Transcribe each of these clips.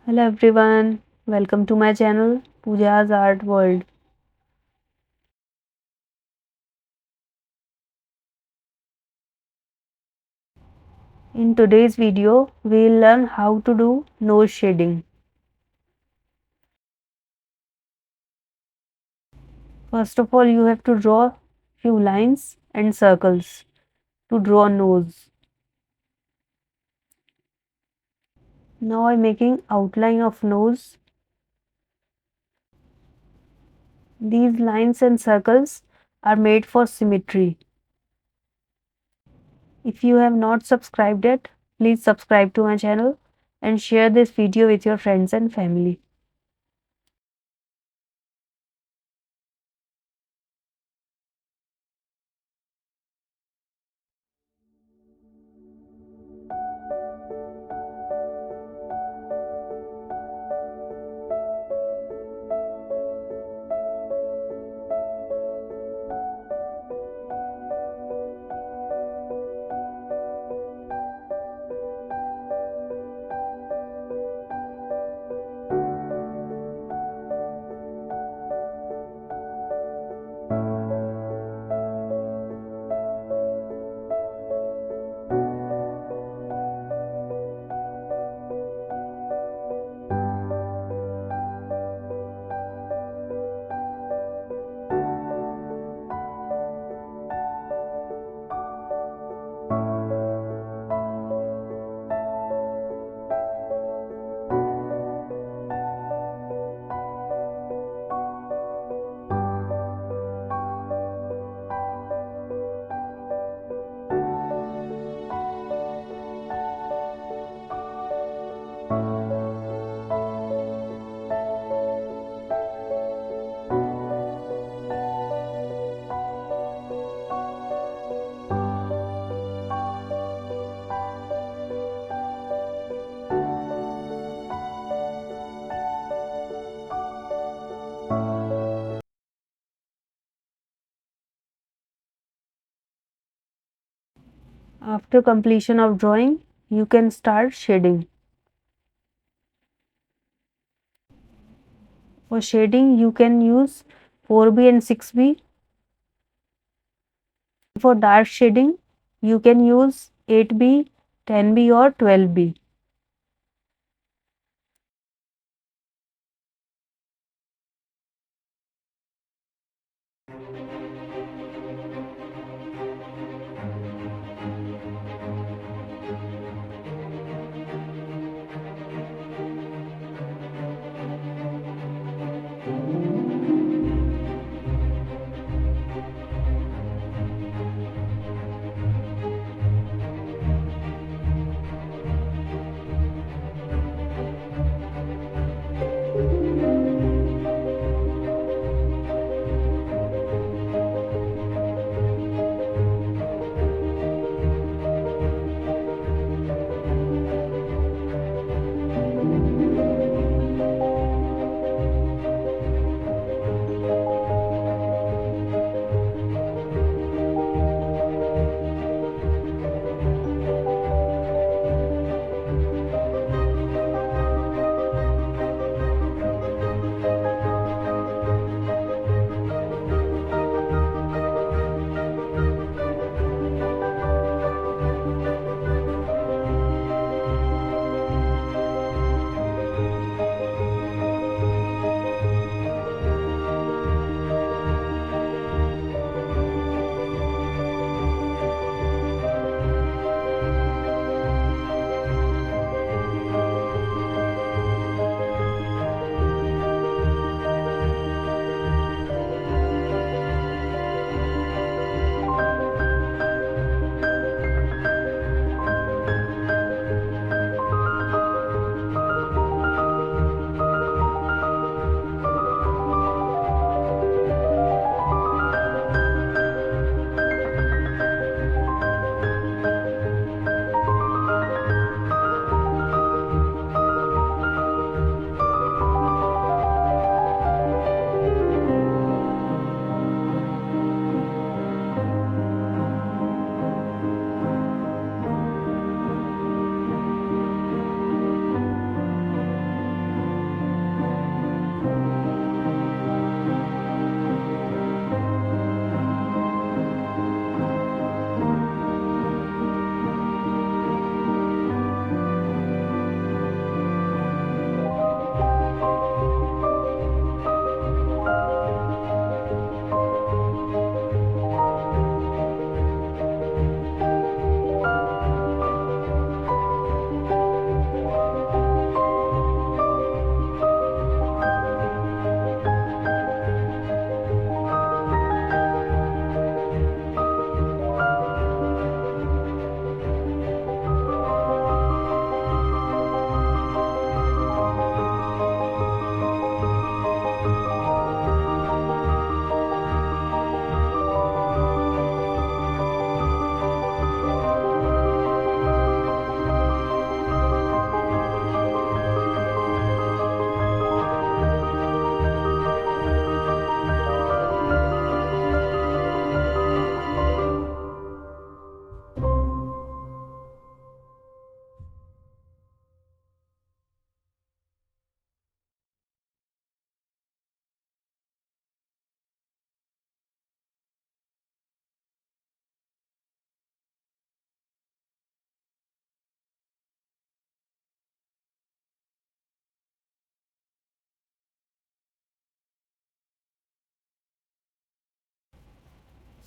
Hello everyone, welcome to my channel Pooja's Art World. In today's video, we'll learn how to do nose shading. First of all, you have to draw few lines and circles to draw nose. Now I'm making outline of nose. These lines and circles are made for symmetry. If you have not subscribed yet, please subscribe to my channel and share this video with your friends and family. After completion of drawing, you can start shading. For shading, you can use 4B and 6B. For dark shading, you can use 8B, 10B or 12B.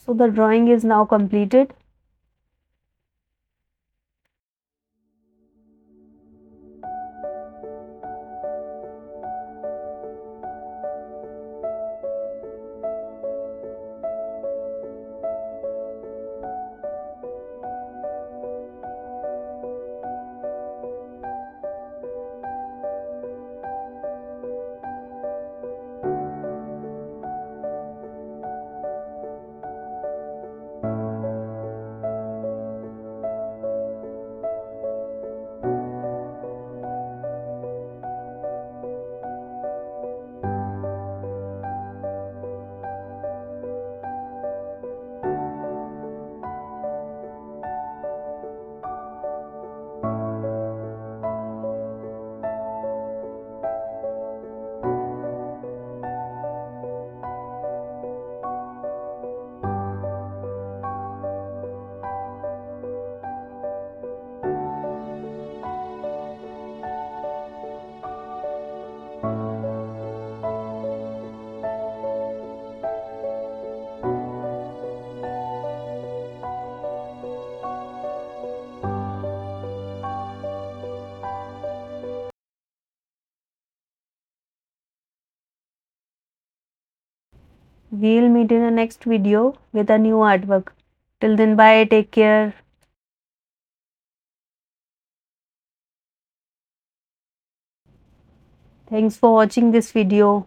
So the drawing is now completed. We'll meet in the next video with a new artwork. Till then, bye, take care. Thanks for watching this video.